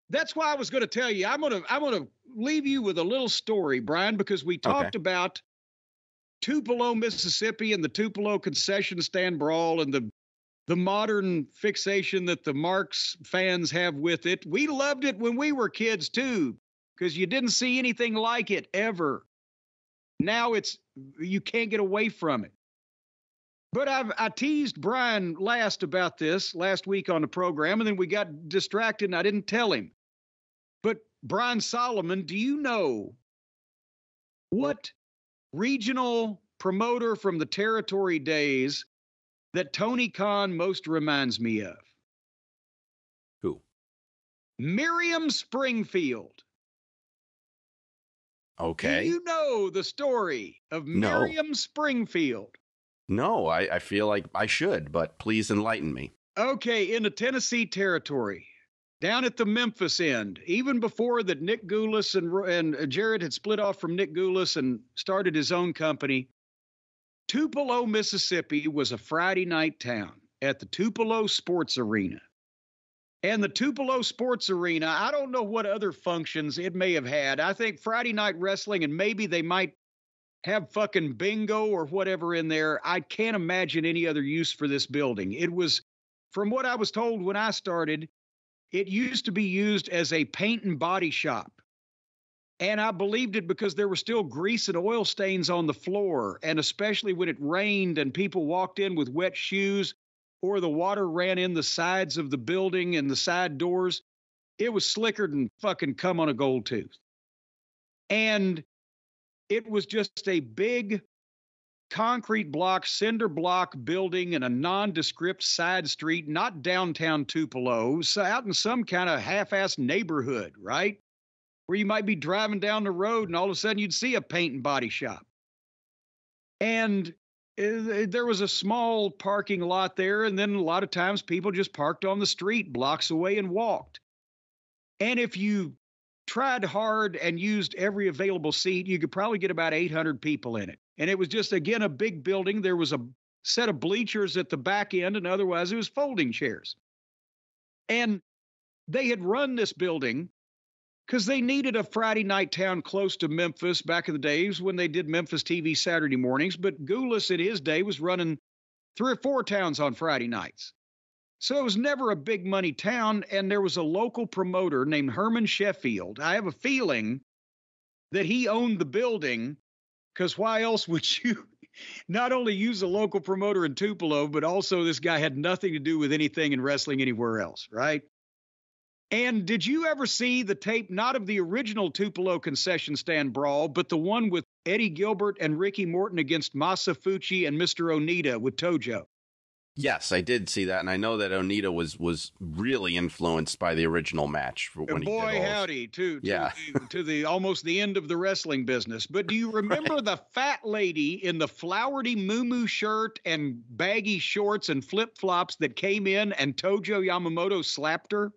That's why I was going to tell you. I'm going to leave you with a little story, Brian, because we talked about Tupelo, Mississippi, and the Tupelo concession stand brawl and the modern fixation that the Marks fans have with it. We loved it when we were kids too, because you didn't see anything like it ever. Now you can't get away from it. But I teased Brian last about this last week on the program, and then we got distracted and I didn't tell him. But Brian Solomon, do you know what regional promoter from the territory days that Tony Khan most reminds me of? Who? Miriam Springfield. Okay. Do you know the story of Miriam Springfield? No, I feel like I should, but please enlighten me. Okay, in the Tennessee territory, down at the Memphis end, even before that Nick Gulas and Jared had split off from Nick Gulas and started his own company, Tupelo, Mississippi was a Friday night town at the Tupelo Sports Arena. And the Tupelo Sports Arena, I don't know what other functions it may have had. I think Friday night wrestling, and maybe they might have fucking bingo or whatever in there. I can't imagine any other use for this building. It was, from what I was told when I started, it used to be used as a paint and body shop. And I believed it because there were still grease and oil stains on the floor. And especially when it rained and people walked in with wet shoes or the water ran in the sides of the building and the side doors, it was slicker than fucking cum on a gold tooth. And it was just a big concrete block, cinder block building in a nondescript side street, not downtown Tupelo, so out in some kind of half-assed neighborhood, right? Where you might be driving down the road and all of a sudden you'd see a paint and body shop. And there was a small parking lot there, and then a lot of times people just parked on the street blocks away and walked. And if you tried hard and used every available seat, you could probably get about 800 people in it. And it was just, again, a big building. There was a set of bleachers at the back end, and otherwise it was folding chairs. And they had run this building because they needed a Friday night town close to Memphis back in the days when they did Memphis TV Saturday mornings. But Gulas in his day was running 3 or 4 towns on Friday nights. So it was never a big money town, and there was a local promoter named Herman Sheffield. I have a feeling that he owned the building, because why else would you not only use a local promoter in Tupelo, but also this guy had nothing to do with anything in wrestling anywhere else, right? And did you ever see the tape, not of the original Tupelo concession stand brawl, but the one with Eddie Gilbert and Ricky Morton against Masa Fucci and Mr. Onita with Tojo? Yes, I did see that, and I know that Onita was really influenced by the original match when boy, he did howdy, to the almost the end of the wrestling business. But do you remember the fat lady in the flowery muumuu shirt and baggy shorts and flip-flops that came in and Tojo Yamamoto slapped her?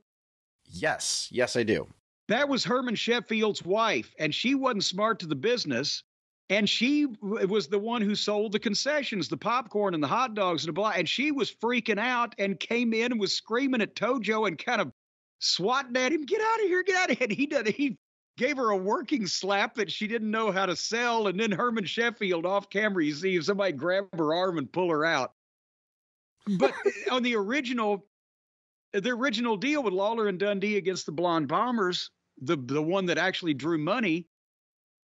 Yes, I do. That was Herman Sheffield's wife, and she wasn't smart to the business. And she was the one who sold the concessions, the popcorn and the hot dogs and the blah. And she was freaking out and came in and was screaming at Tojo and kind of swatting at him, get out of here, get out of here. And he gave her a working slap that she didn't know how to sell. And then Herman Sheffield off camera, you see somebody grab her arm and pull her out. But on the original deal with Lawler and Dundee against the Blonde Bombers, the one that actually drew money,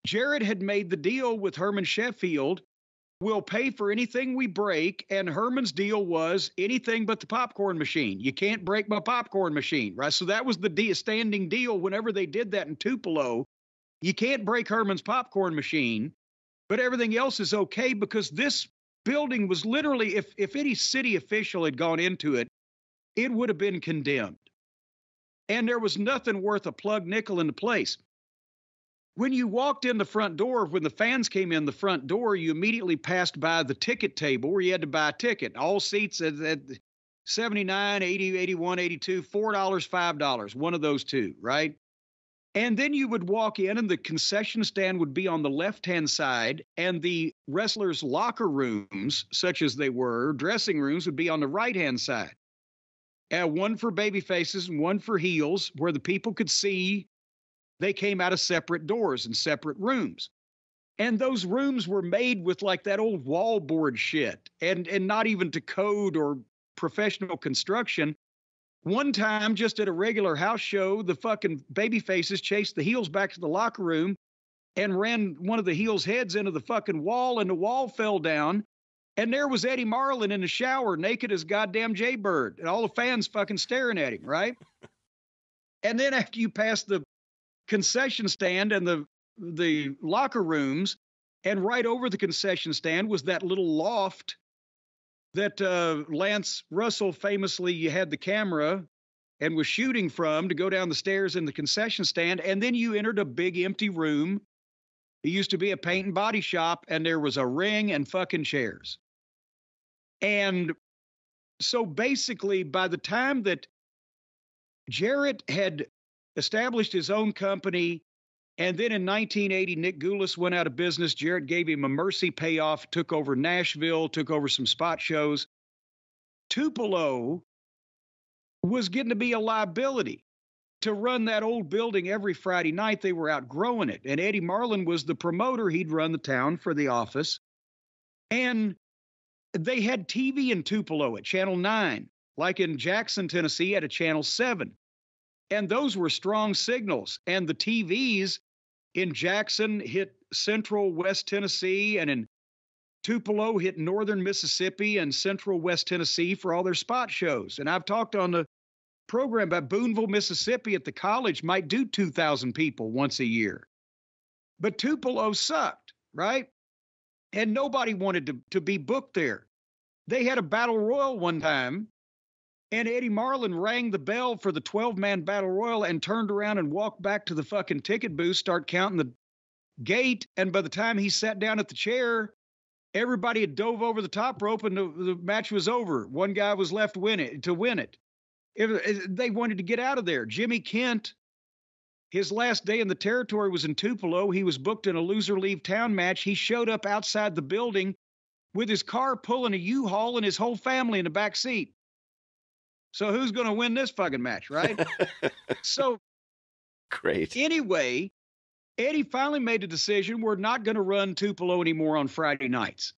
Jared had made the deal with Herman Sheffield. We'll pay for anything we break. And Herman's deal was anything but the popcorn machine. You can't break my popcorn machine, right? So that was the standing deal whenever they did that in Tupelo. You can't break Herman's popcorn machine, but everything else is okay, because this building was literally, if any city official had gone into it, it would have been condemned. And there was nothing worth a plug nickel in the place. When you walked in the front door, when the fans came in the front door, you immediately passed by the ticket table where you had to buy a ticket. All seats at 79, 80, 81, 82, $4, $5, one of those two, right? And then you would walk in and the concession stand would be on the left-hand side, and the wrestlers' locker rooms, such as they were, dressing rooms, would be on the right-hand side. one for baby faces and one for heels, where the people could see they came out of separate doors and separate rooms. And those rooms were made with like that old wallboard shit and not even to code or professional construction. One time, just at a regular house show, the fucking baby faces chased the heels back to the locker room and ran one of the heels' heads into the fucking wall, and the wall fell down. And there was Eddie Marlin in the shower, naked as goddamn Jaybird, and all the fans fucking staring at him, right? And then after you pass the concession stand and the locker rooms, and right over the concession stand was that little loft that Lance Russell famously had the camera and was shooting from to go down the stairs in the concession stand. And then you entered a big empty room. It used to be a paint and body shop, and there was a ring and fucking chairs. And so basically, by the time that Jarrett had established his own company, and then in 1980, Nick Gulas went out of business, Jarrett gave him a mercy payoff, took over Nashville, took over some spot shows. Tupelo was getting to be a liability. To run that old building every Friday night, they were outgrowing it. And Eddie Marlin was the promoter. He'd run the town for the office. And they had TV in Tupelo at Channel 9, like in Jackson, Tennessee, at a Channel 7. And those were strong signals. And the TVs in Jackson hit central West Tennessee, and in Tupelo hit northern Mississippi and central West Tennessee for all their spot shows. And I've talked on the program about Boonville, Mississippi at the college might do 2,000 people once a year. But Tupelo sucked, right? And nobody wanted to be booked there. They had a battle royal one time, and Eddie Marlin rang the bell for the 12-man battle royal and turned around and walked back to the fucking ticket booth, start counting the gate. And by the time he sat down at the chair, everybody had dove over the top rope and the match was over. One guy was left to win it. They wanted to get out of there. Jimmy Kent, his last day in the territory was in Tupelo. He was booked in a loser leave town match. He showed up outside the building with his car pulling a U-Haul and his whole family in the back seat. So who's going to win this fucking match, right? So great. Anyway, Eddie finally made a decision. We're not going to run Tupelo anymore on Friday nights.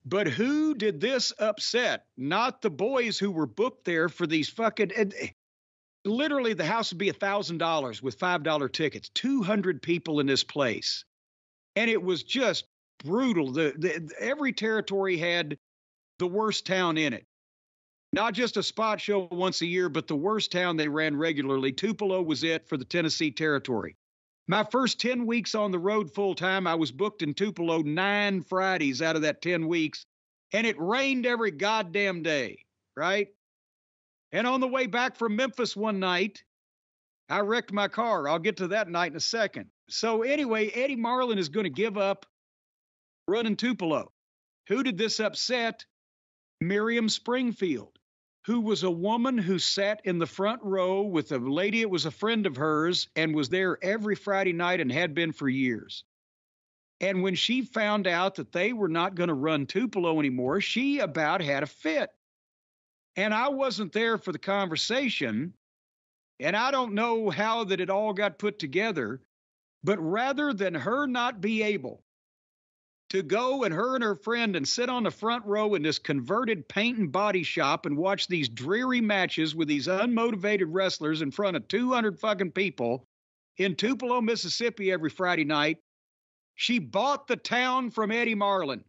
But who did this upset? Not the boys who were booked there for these fucking... literally, the house would be $1,000 with $5 tickets. 200 people in this place. And it was just brutal. Every territory had the worst town in it. Not just a spot show once a year, but the worst town they ran regularly. Tupelo was it for the Tennessee territory. My first 10 weeks on the road full-time, I was booked in Tupelo 9 Fridays out of that 10 weeks, and it rained every goddamn day, right? And on the way back from Memphis one night, I wrecked my car. I'll get to that night in a second. So anyway, Eddie Marlin is going to give up running Tupelo. Who did this upset? Miriam Springfield, who was a woman who sat in the front row with a lady that was a friend of hers and was there every Friday night and had been for years. And when she found out that they were not going to run Tupelo anymore, she about had a fit. And I wasn't there for the conversation, and I don't know how that it all got put together, but rather than her not be able to go and her and her friend and sit on the front row in this converted paint and body shop and watch these dreary matches with these unmotivated wrestlers in front of 200 fucking people in Tupelo, Mississippi every Friday night, she bought the town from Eddie Marlin.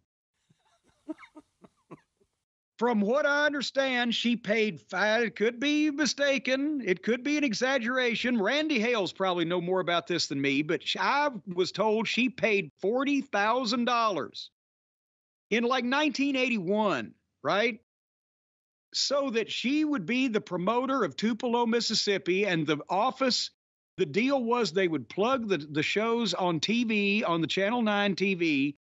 From what I understand, she paid it could be mistaken. It could be an exaggeration. Randy Hales probably know more about this than me, but I was told she paid $40,000 in like 1981, right? So that she would be the promoter of Tupelo, Mississippi, and the office, the deal was they would plug the shows on TV, on the Channel 9 TV,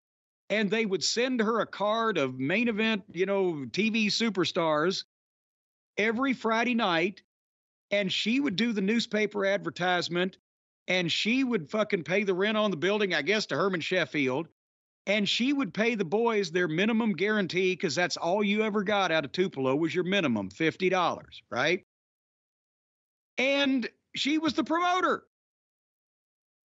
and they would send her a card of main event, TV superstars every Friday night. And she would do the newspaper advertisement, and she would fucking pay the rent on the building, I guess, to Herman Sheffield. And she would pay the boys their minimum guarantee, because that's all you ever got out of Tupelo was your minimum, $50, right? And she was the promoter.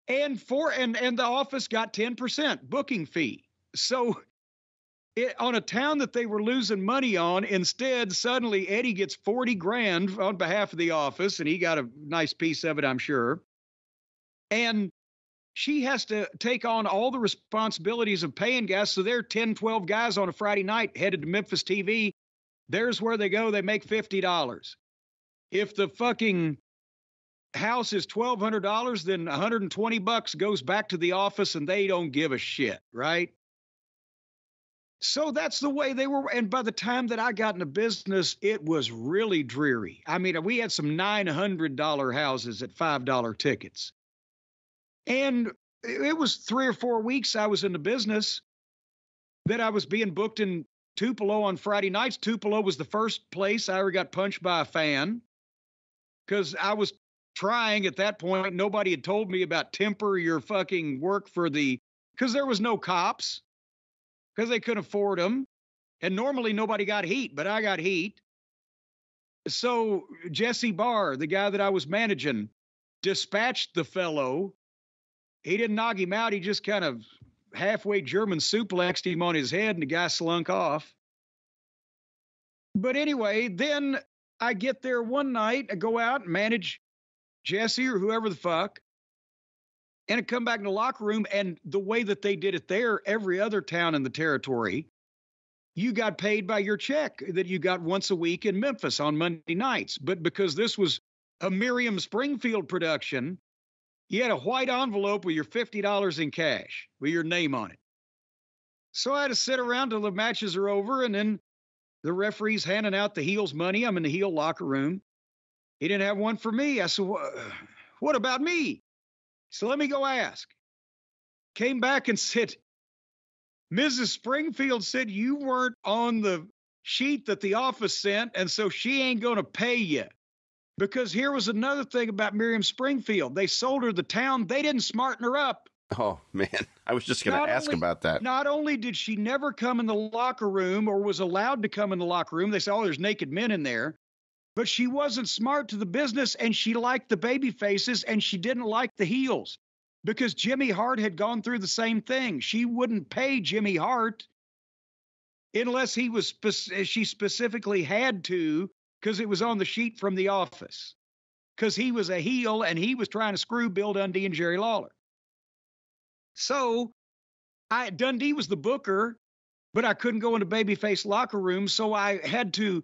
And the office got 10% booking fee. So on a town that they were losing money on, instead, suddenly Eddie gets 40 grand on behalf of the office, and he got a nice piece of it, I'm sure. And she has to take on all the responsibilities of paying gas. So there are 10, 12 guys on a Friday night headed to Memphis TV. There's where they go. They make $50. If the fucking house is $1,200, then $120 goes back to the office, and they don't give a shit, right? So that's the way they were. And by the time that I got into business, it was really dreary. I mean, we had some $900 houses at $5 tickets. And it was 3 or 4 weeks I was in the business that I was being booked in Tupelo on Friday nights. Tupelo was the first place I ever got punched by a fan, because I was trying at that point. Nobody had told me about temper your fucking work because there was no cops, because they couldn't afford them. And normally nobody got heat, but I got heat. So Jesse Barr, the guy that I was managing, dispatched the fellow. He didn't knock him out. He just kind of halfway German suplexed him on his head, and the guy slunk off. But anyway, then I get there one night, I go out and manage Jesse or whoever the fuck, and I come back in the locker room, and the way that they did it there, every other town in the territory, you got paid by your check that you got once a week in Memphis on Monday nights. But because this was a Miriam Springfield production, you had a white envelope with your $50 in cash with your name on it. So I had to sit around till the matches are over, and then the referee's handing out the heels money. I'm in the heel locker room. He didn't have one for me. I said, what about me? So let me go ask. Came back and said, Mrs. Springfield said you weren't on the sheet that the office sent, and so she ain't going to pay you. Because here was another thing about Miriam Springfield. They sold her the town. They didn't smarten her up. Oh, man. I was just going to ask about that. Not only did she never come in the locker room or was allowed to come in the locker room, they said, oh, there's naked men in there. But she wasn't smart to the business, and she liked the baby faces, and she didn't like the heels. Because Jimmy Hart had gone through the same thing. She wouldn't pay Jimmy Hart unless she specifically had to, because it was on the sheet from the office. Because he was a heel, and he was trying to screw Bill Dundee and Jerry Lawler. So Dundee was the booker, but I couldn't go into babyface locker room, so I had to,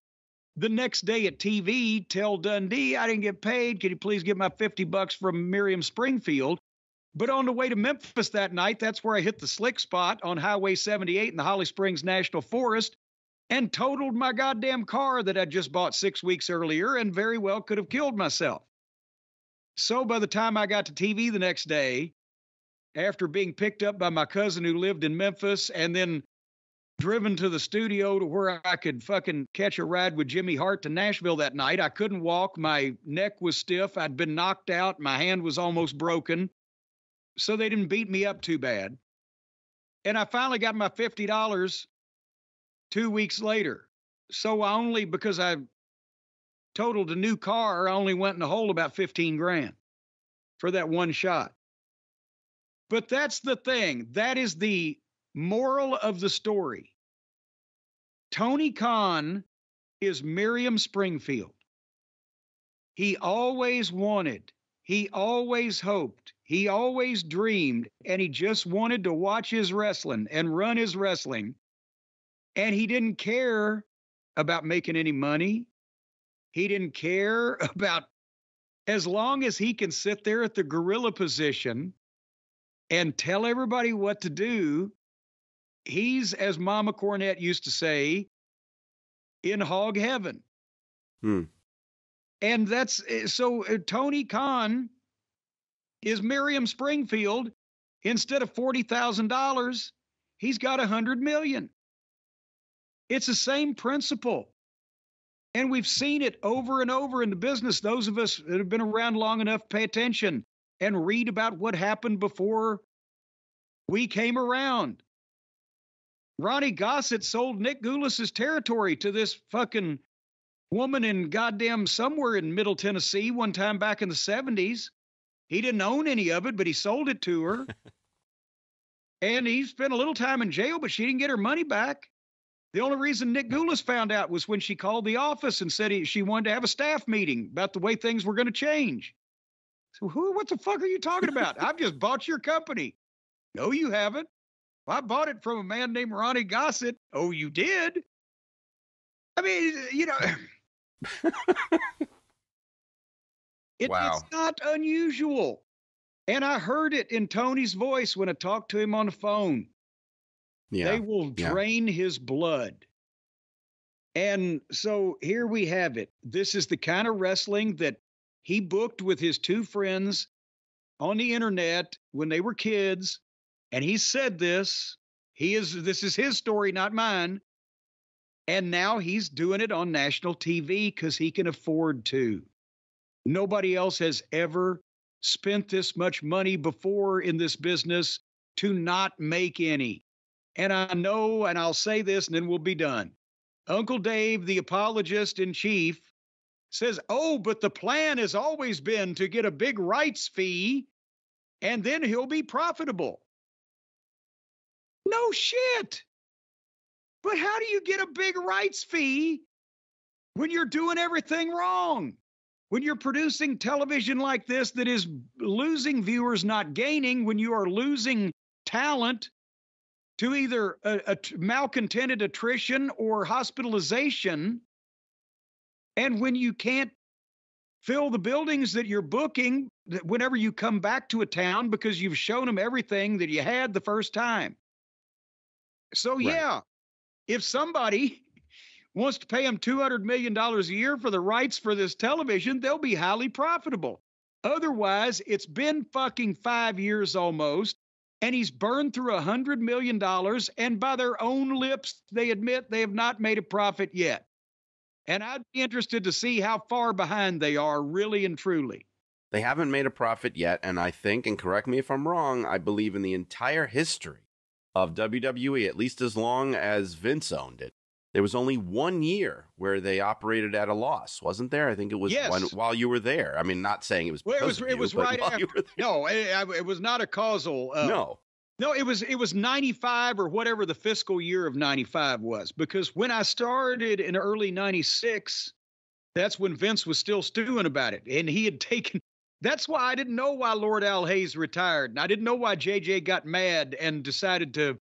the next day at TV, tell Dundee, I didn't get paid. Can you please get my $50 from Miriam Springfield? But on the way to Memphis that night, that's where I hit the slick spot on Highway 78 in the Holly Springs National Forest and totaled my goddamn car that I'd just bought 6 weeks earlier and very well could have killed myself. So by the time I got to TV the next day, after being picked up by my cousin who lived in Memphis and then driven to the studio to where I could fucking catch a ride with Jimmy Hart to Nashville that night, I couldn't walk. My neck was stiff. I'd been knocked out. My hand was almost broken. So they didn't beat me up too bad. And I finally got my $50 2 weeks later. So because I totaled a new car, I only went in the hole about 15 grand for that one shot. But that's the thing. That is the moral of the story. Tony Khan is Miriam Springfield. He always wanted, he always hoped, he always dreamed, and he just wanted to watch his wrestling and run his wrestling. And he didn't care about making any money. He didn't care about, as long as he can sit there at the gorilla position and tell everybody what to do, he's, as Mama Cornette used to say, in hog heaven. And so Tony Khan is Miriam Springfield. Instead of $40,000, he's got $100 million. It's the same principle. And we've seen it over and over in the business. Those of us that have been around long enough pay attention and read about what happened before we came around. Ronnie Gossett sold Nick Goulas's territory to this fucking woman in goddamn somewhere in Middle Tennessee one time back in the 70s. He didn't own any of it, but he sold it to her. And he spent a little time in jail, but she didn't get her money back. The only reason Nick Goulas found out was when she called the office and said she wanted to have a staff meeting about the way things were going to change. So what the fuck are you talking about? I've just bought your company. No, you haven't. Well, I bought it from a man named Ronnie Gossett. Oh, you did? I mean, you know, Wow. It's not unusual. And I heard it in Tony's voice when I talked to him on the phone. Yeah. They will drain his blood. And so here we have it. This is the kind of wrestling that he booked with his two friends on the internet when they were kids. And he said this. This is his story, not mine. And now he's doing it on national TV because he can afford to. Nobody else has ever spent this much money before in this business to not make any. And I know, and I'll say this and then we'll be done. Uncle Dave, the apologist in chief, says, oh, but the plan has always been to get a big rights fee and then he'll be profitable. No shit. But how do you get a big rights fee when you're doing everything wrong? When you're producing television like this that is losing viewers, not gaining, when you are losing talent to either a malcontented attrition or hospitalization, and when you can't fill the buildings that you're booking whenever you come back to a town because you've shown them everything that you had the first time. So, Right. yeah, if somebody wants to pay him $200 million a year for the rights for this television, they'll be highly profitable. Otherwise, it's been fucking 5 years almost, and he's burned through $100 million, and by their own lips, they admit they have not made a profit yet. And I'd be interested to see how far behind they are, really and truly. They haven't made a profit yet, and I think, and correct me if I'm wrong, I believe in the entire history of WWE, at least as long as Vince owned it, there was only 1 year where they operated at a loss, wasn't there? I think it was while you were there. I mean, not saying it was because it was right after. No, it was not a causal. No, it was 95 or whatever the fiscal year of 95 was, because when I started in early 96, that's when Vince was still stewing about it. And he had taken, that's why I didn't know why Lord Al Hayes retired. And I didn't know why JJ got mad and decided to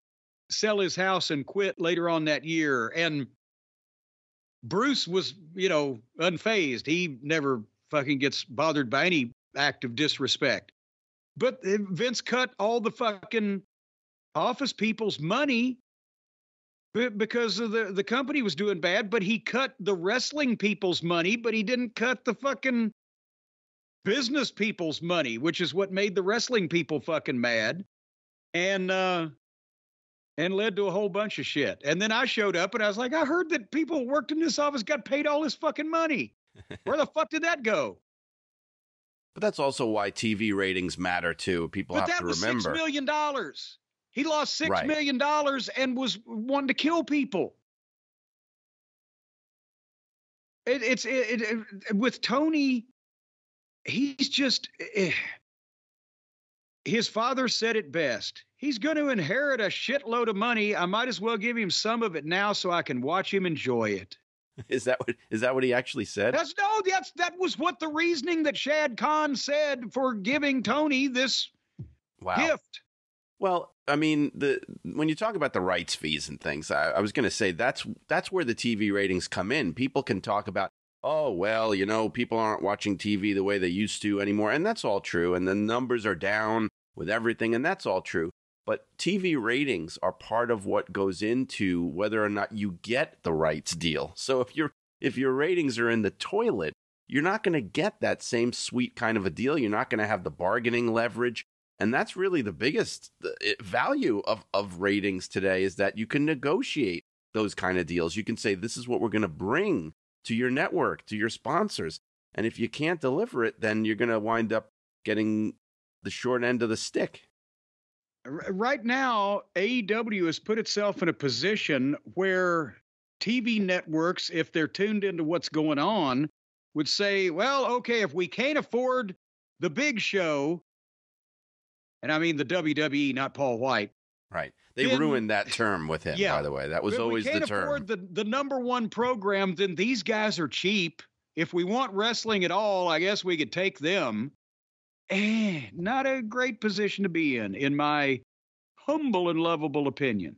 sell his house and quit later on that year. And Bruce was, unfazed. He never fucking gets bothered by any act of disrespect. But Vince cut all the fucking office people's money because of the company was doing bad, but he cut the wrestling people's money, but he didn't cut the fucking business people's money, which is what made the wrestling people fucking mad. And led to a whole bunch of shit. And then I showed up and I was like, I heard that people who worked in this office got paid all this fucking money. Where the fuck did that go? But that's also why TV ratings matter too. People have to remember. $6 million. He lost $6 million and was wanting to kill people. With Tony, he's just, his father said it best. He's going to inherit a shitload of money. I might as well give him some of it now so I can watch him enjoy it. Is that what he actually said? That was what the reasoning that Shad Khan said for giving Tony this gift. Well, I mean, when you talk about the rights fees and things, I was going to say that's where the TV ratings come in. People can talk about, oh, well, people aren't watching TV the way they used to anymore. And that's all true. And the numbers are down with everything. And that's all true. But TV ratings are part of what goes into whether or not you get the rights deal. So if your ratings are in the toilet, you're not going to get that same sweet kind of a deal. You're not going to have the bargaining leverage. And that's really the biggest value of ratings today, is that you can negotiate those kind of deals. You can say, this is what we're going to bring to your network, to your sponsors. And if you can't deliver it, then you're going to wind up getting the short end of the stick. Right now, AEW has put itself in a position where TV networks, if they're tuned into what's going on, would say, well, okay, if we can't afford the big show, and I mean the WWE, not Paul White. Right. They ruined that term with him, by the way. That was always the term. If we can't afford the number one program, then these guys are cheap. If we want wrestling at all, I guess we could take them. Not a great position to be in my humble and lovable opinion.